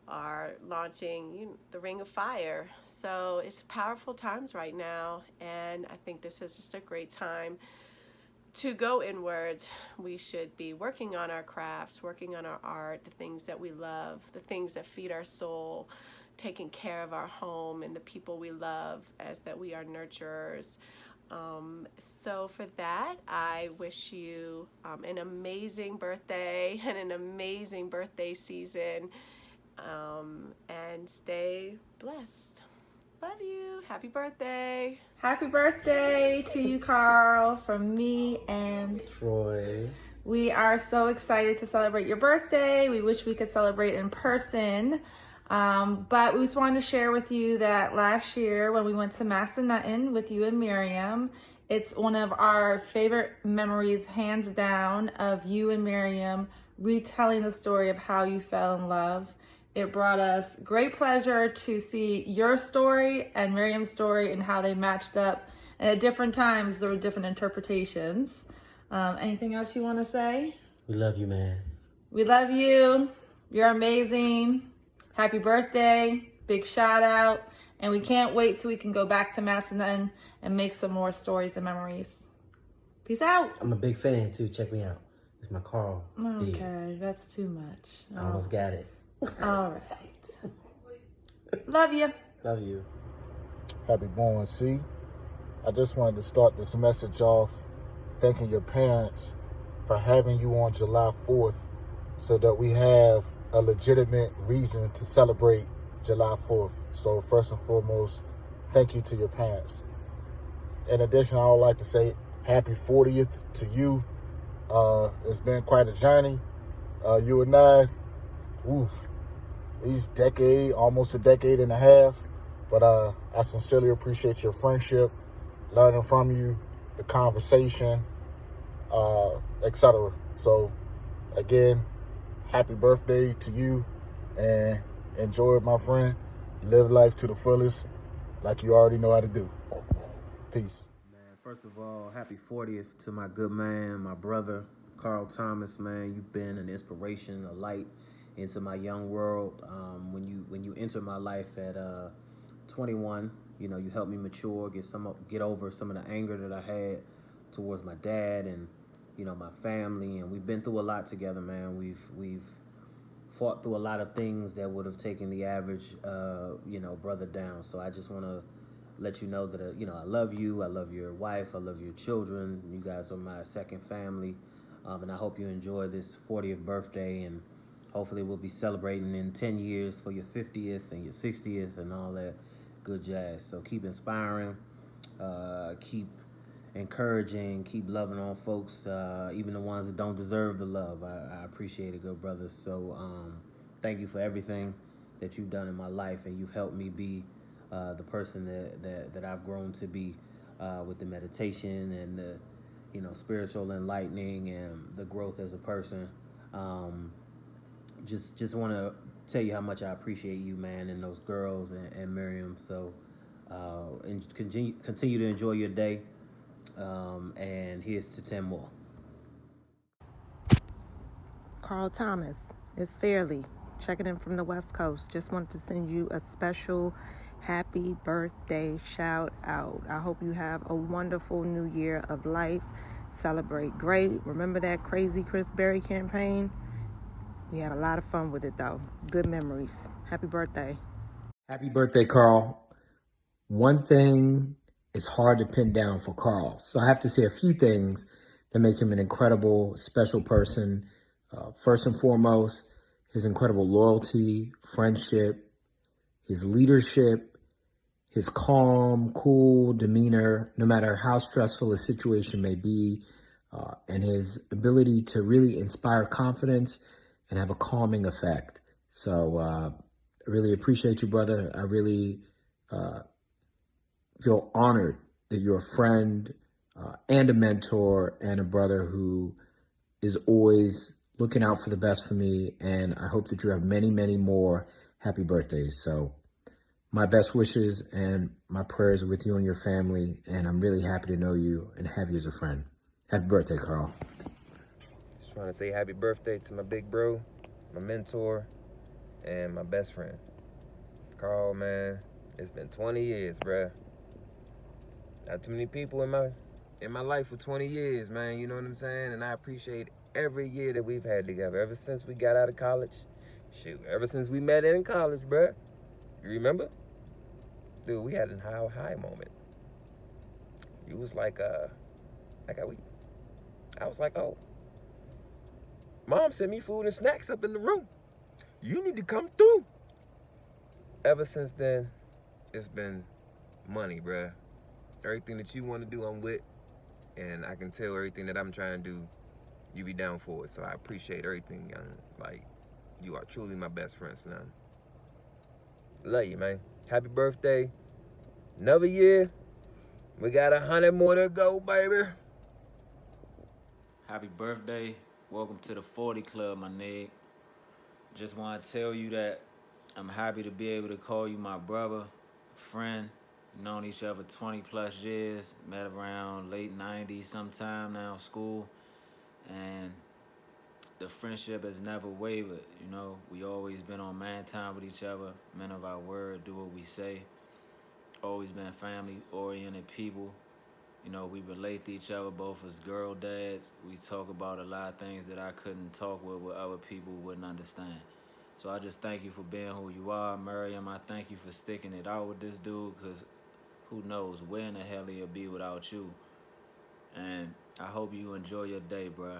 are launching the Ring of Fire. So it's powerful times right now, and I think this is just a great time to go inwards. We should be working on our crafts, working on our art, the things that we love, the things that feed our soul, taking care of our home and the people we love, as that we are nurturers. So for that, I wish you an amazing birthday and an amazing birthday season, and stay blessed. Love you. Happy birthday. Happy birthday to you, Carl, from me and Troy. we are so excited to celebrate your birthday. We wish we could celebrate in person. But we just wanted to share with you that last year when we went to Massanutten with you and Miriam, it's one of our favorite memories, hands down, of you and Miriam retelling the story of how you fell in love. It brought us great pleasure to see your story and Miriam's story and how they matched up. And at different times, there were different interpretations. Anything else you want to say? We love you, man. We love you. You're amazing. Happy birthday. Big shout out. And we can't wait till we can go back to Massanutten and make some more stories and memories. Peace out. I'm a big fan, too. Check me out. It's my Carl. Okay, that's too much. I almost got it. All right. Love you. Love you. Happy born, C. I just wanted to start this message off thanking your parents for having you on July 4th so that we have a legitimate reason to celebrate July 4th. So first and foremost, thank you to your parents. In addition, I would like to say happy 40th to you. It's been quite a journey. You and I, these almost a decade and a half. But I sincerely appreciate your friendship, learning from you, the conversation, etc. So, again, happy birthday to you, and enjoy it, my friend. Live life to the fullest, like you already know how to do. Peace. Man, first of all, happy 40th to my good man, my brother, Carl Thomas. Man, you've been an inspiration, a light into my young world. When you entered my life at 21, you helped me mature, get over some of the anger that I had towards my dad and my family, and we've been through a lot together, man. We've fought through a lot of things that would have taken the average brother down. So I just want to let you know that I love you, I love your wife, I love your children. You guys are my second family, and I hope you enjoy this 40th birthday, and hopefully we'll be celebrating in 10 years for your 50th and your 60th and all that good jazz. So keep inspiring, keep encouraging, keep loving on folks, even the ones that don't deserve the love. I appreciate it, good brother. So thank you for everything that you've done in my life, and you've helped me be the person that I've grown to be with the meditation and the spiritual enlightening and the growth as a person. Just want to tell you how much I appreciate you, man, and those girls and Miriam. So and continue to enjoy your day. And here's to 10 more. Carl Thomas, it's Fairly, checking in from the West Coast. Just wanted to send you a special happy birthday shout out. I hope you have a wonderful new year of life. Celebrate great. Remember that crazy Chris Berry campaign? We had a lot of fun with it, though. Good memories. Happy birthday. Happy birthday, Carl. One thing is hard to pin down for Carl. So I have to say a few things that make him an incredible, special person. First and foremost, his incredible loyalty, friendship, his leadership, his calm, cool demeanor, no matter how stressful a situation may be, and his ability to really inspire confidence and have a calming effect. So I really appreciate you, brother. I really feel honored that you're a friend and a mentor and a brother who is always looking out for the best for me. And I hope that you have many, many more happy birthdays. So my best wishes and my prayers are with you and your family. And I'm really happy to know you and have you as a friend. Happy birthday, Carl. Just trying to say happy birthday to my big bro, my mentor, and my best friend. Carl, man, it's been 20 years, bruh. Not too many people in my life for 20 years, man, you know what I'm saying? And I appreciate every year that we've had together, ever since we got out of college. Shoot, ever since we met in college, bruh. You remember? Dude, we had a high moment. You was like, I was like, oh, Mom sent me food and snacks up in the room. You need to come through. Ever since then, it's been money, bruh. Everything that you want to do, I'm with. And I can tell everything that I'm trying to do, you be down for it. So I appreciate everything, young. Like, you are truly my best friend, son. Love you, man. Happy birthday. Another year. We got 100 more to go, baby. Happy birthday. Welcome to the 40 Club, my nigga. Just want to tell you that I'm happy to be able to call you my brother, friend. Known each other 20 plus years. Met around late 90s sometime now, school. And the friendship has never wavered, you know. We always been on man time with each other. Men of our word, do what we say. Always been family-oriented people. You know, we relate to each other both as girl dads. We talk about a lot of things that I couldn't talk with other people wouldn't understand. So I just thank you for being who you are, Miriam. I thank you for sticking it out with this dude, because who knows where in the hell he'll be without you. And I hope you enjoy your day, bruh.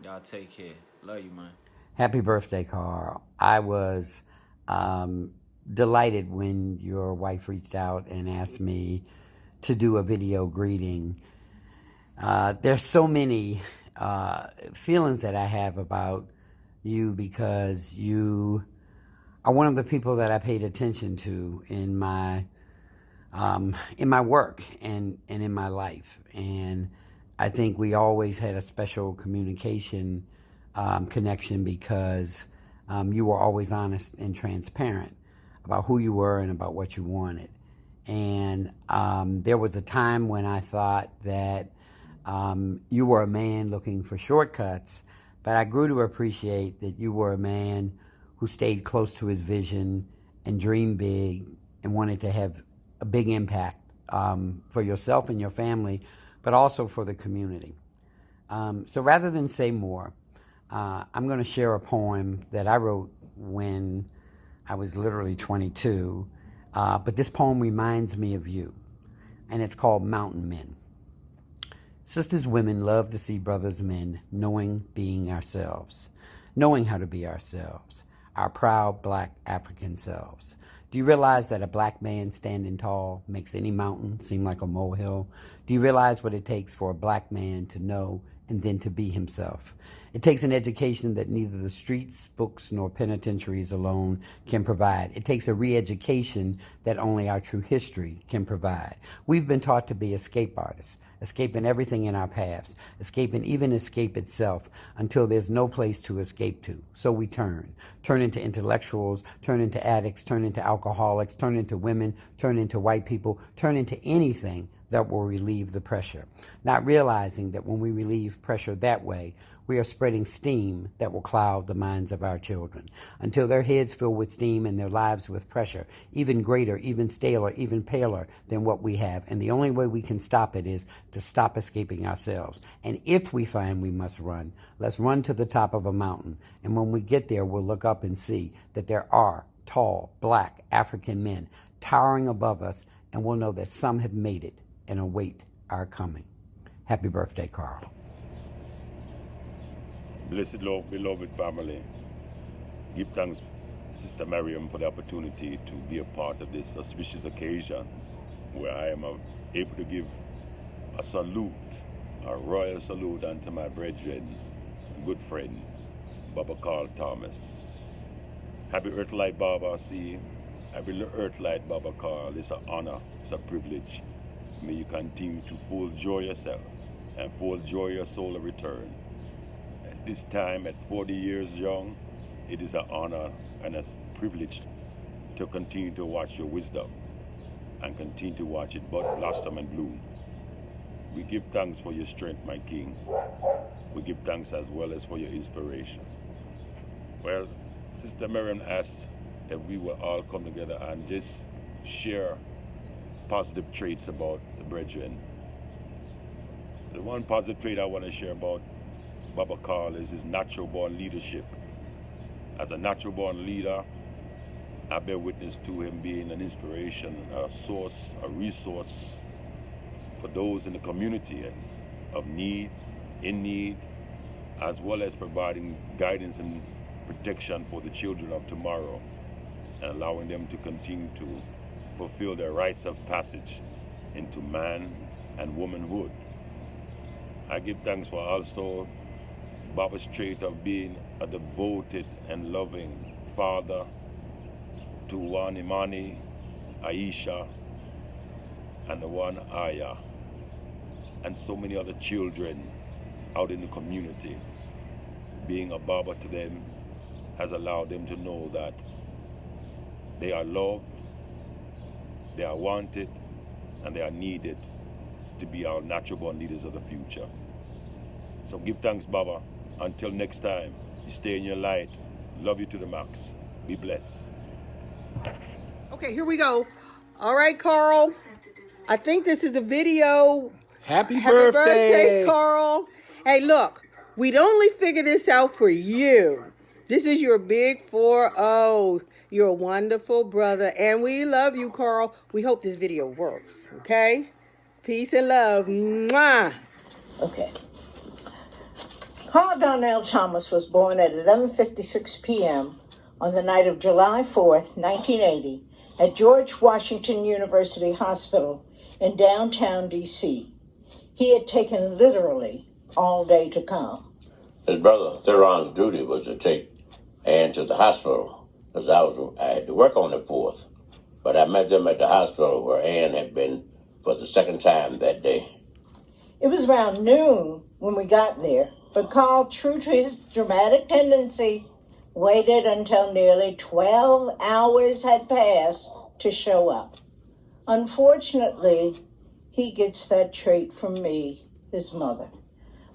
Y'all take care. Love you, man. Happy birthday, Carl. I was delighted when your wife reached out and asked me to do a video greeting. There's so many feelings that I have about you, because you are one of the people that I paid attention to in my work and in my life. And I think we always had a special communication connection, because you were always honest and transparent about who you were and about what you wanted. And there was a time when I thought that you were a man looking for shortcuts, but I grew to appreciate that you were a man who stayed close to his vision and dreamed big and wanted to have a big impact for yourself and your family, but also for the community. So rather than say more, I'm going to share a poem that I wrote when I was literally 22, but this poem reminds me of you, and it's called Mountain Men. Sisters, women love to see brothers, men, knowing being ourselves, knowing how to be ourselves, our proud black African selves. Do you realize that a black man standing tall makes any mountain seem like a molehill? Do you realize what it takes for a black man to know and then to be himself? It takes an education that neither the streets, books, nor penitentiaries alone can provide. It takes a re-education that only our true history can provide. We've been taught to be escape artists, escaping everything in our past, escaping even escape itself, until there's no place to escape to. So we turn into intellectuals, turn into addicts, turn into alcoholics, turn into women, turn into white people, turn into anything that will relieve the pressure. Not realizing that when we relieve pressure that way, we are spreading steam that will cloud the minds of our children until their heads fill with steam and their lives with pressure, even greater, even staler, even paler than what we have. And the only way we can stop it is to stop escaping ourselves. And if we find we must run, let's run to the top of a mountain. And when we get there, we'll look up and see that there are tall, black African men towering above us, and we'll know that some have made it and await our coming. Happy birthday, Carl. Blessed Lord, beloved family, give thanks, Sister Miriam, for the opportunity to be a part of this auspicious occasion where I am able to give a salute, a royal salute unto my brethren, good friend, Baba Carl Thomas. Happy Earthlight Baba, see, happy Earthlight Baba Carl. It's an honor, it's a privilege. May you continue to full joy yourself and full joy your soul of return. At this time, at 40 years young, it is an honor and a privilege to continue to watch your wisdom and continue to watch it blossom and bloom. We give thanks for your strength, my King. We give thanks as well as for your inspiration. Well, Sister Miriam asked that we will all come together and just share positive traits about the brethren. The one positive trait I want to share about Baba Carl is his natural born leadership. As a natural born leader, I bear witness to him being an inspiration, a source, a resource for those in the community of need, in need, as well as providing guidance and protection for the children of tomorrow, and allowing them to continue to fulfill their rites of passage into man and womanhood. I give thanks for also Baba's trait of being a devoted and loving father to one Imani, Aisha, and the one Aya, and so many other children out in the community. Being a Baba to them has allowed them to know that they are loved, they are wanted, and they are needed to be our natural born leaders of the future. So give thanks, Baba. Until next time, you stay in your light. Love you to the max. Be blessed. Okay, here we go. All right, Carl. I think this is a video. Happy birthday, Carl. Hey, look, we'd only figure this out for you. This is your big 4-0. You're a wonderful brother, and we love you, Carl. We hope this video works, okay? Peace and love. Mwah. Okay. Carl Darnell Thomas was born at 11:56 p.m. on the night of July 4th, 1980, at George Washington University Hospital in downtown D.C. He had taken literally all day to come. His brother Theron's duty was to take Ann to the hospital, because I had to work on the 4th. But I met them at the hospital where Ann had been for the second time that day. It was around noon when we got there, but Carl, true to his dramatic tendency, waited until nearly 12 hours had passed to show up. Unfortunately, he gets that trait from me, his mother.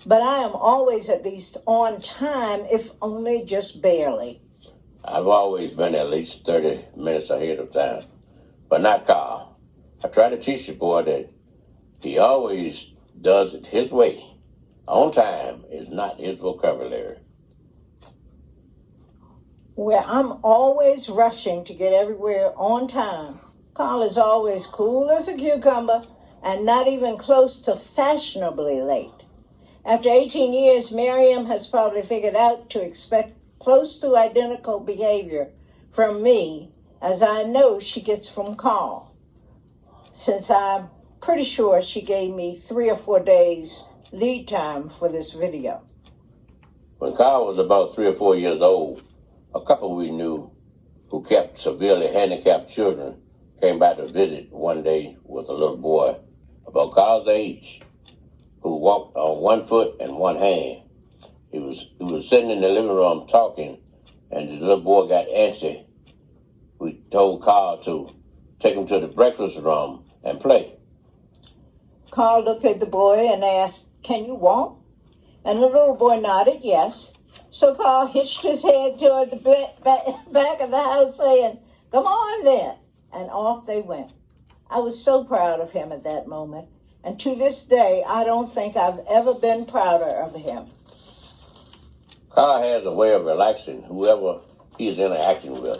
But I am always at least on time, if only just barely. I've always been at least 30 minutes ahead of time, but not Carl. I try to teach the boy that he always does it his way. On time is not his vocabulary. Where I'm always rushing to get everywhere on time, Carl is always cool as a cucumber and not even close to fashionably late. After 18 years, Miriam has probably figured out to expect close to identical behavior from me, as I know she gets from Carl, since I'm pretty sure she gave me 3 or 4 days lead time for this video. When Carl was about 3 or 4 years old, a couple we knew who kept severely handicapped children came by to visit one day with a little boy about Carl's age, who walked on one foot and one hand. He was sitting in the living room talking, and the little boy got antsy. We told Carl to take him to the breakfast room and play. Carl looked at the boy and asked, "Can you walk?" And the little boy nodded yes. So Carl hitched his head toward the back of the house saying, "Come on then." And off they went. I was so proud of him at that moment. And to this day, I don't think I've ever been prouder of him. Carl has a way of relaxing whoever he is interacting with.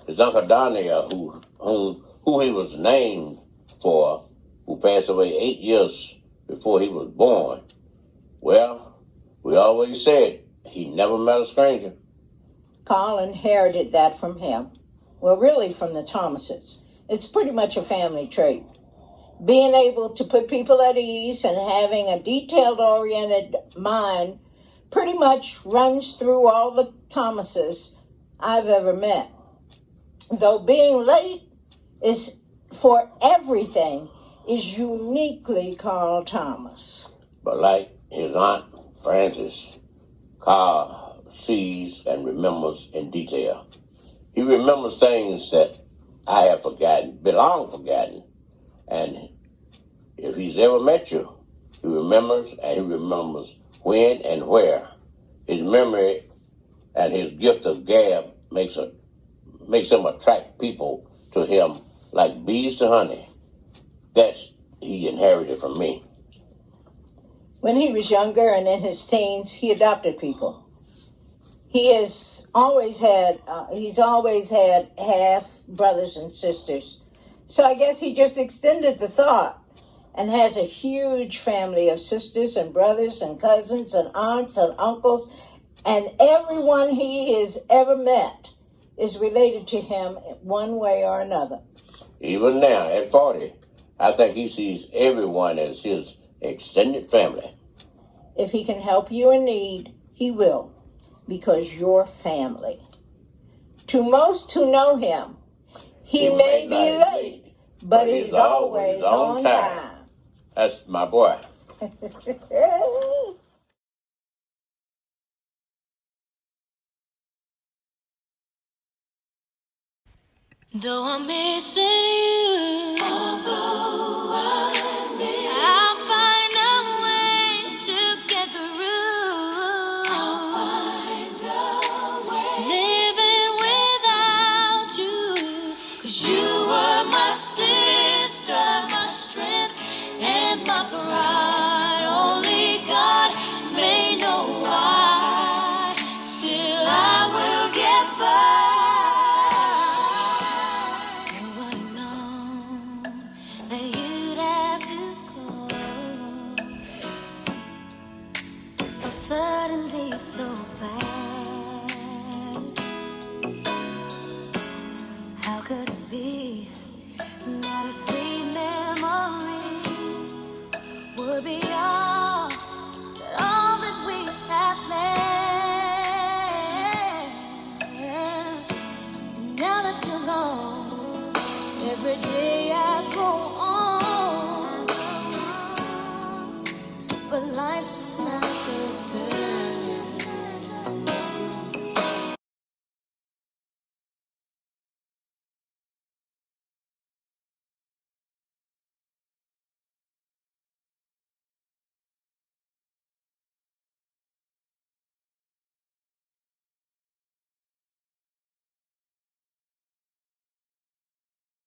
His Uncle Daniel, who he was named for, who passed away 8 years before he was born, well, we always said he never met a stranger. Carl inherited that from him. Well, really from the Thomases. It's pretty much a family trait. Being able to put people at ease and having a detailed-oriented mind pretty much runs through all the Thomases I've ever met. Though being late is for everything is uniquely Carl Thomas. But like his Aunt Frances, Carl sees and remembers in detail. He remembers things that I have forgotten, long forgotten. And if he's ever met you, he remembers, and he remembers when and where. His memory and his gift of gab makes him attract people to him like bees to honey. That's he inherited from me. When he was younger and in his teens, he adopted people. He's always had half brothers and sisters. So I guess he just extended the thought and has a huge family of sisters and brothers and cousins and aunts and uncles, and everyone he has ever met is related to him one way or another. Even now, at 40, I think he sees everyone as his extended family. If he can help you in need, he will, because you're family. To most who know him, he may be late, but he's always on time. That's my boy. Though I'm missing you, although I'll find a way to get through. I'll find a way. Living without you, 'cause you were my sister, my strength, and my pride. Only God may know why. Still I will get by. So suddenly, so fast. How could it be that our sweet memories would be all that we have planned? Now that you're gone, every day I go on, but life's just not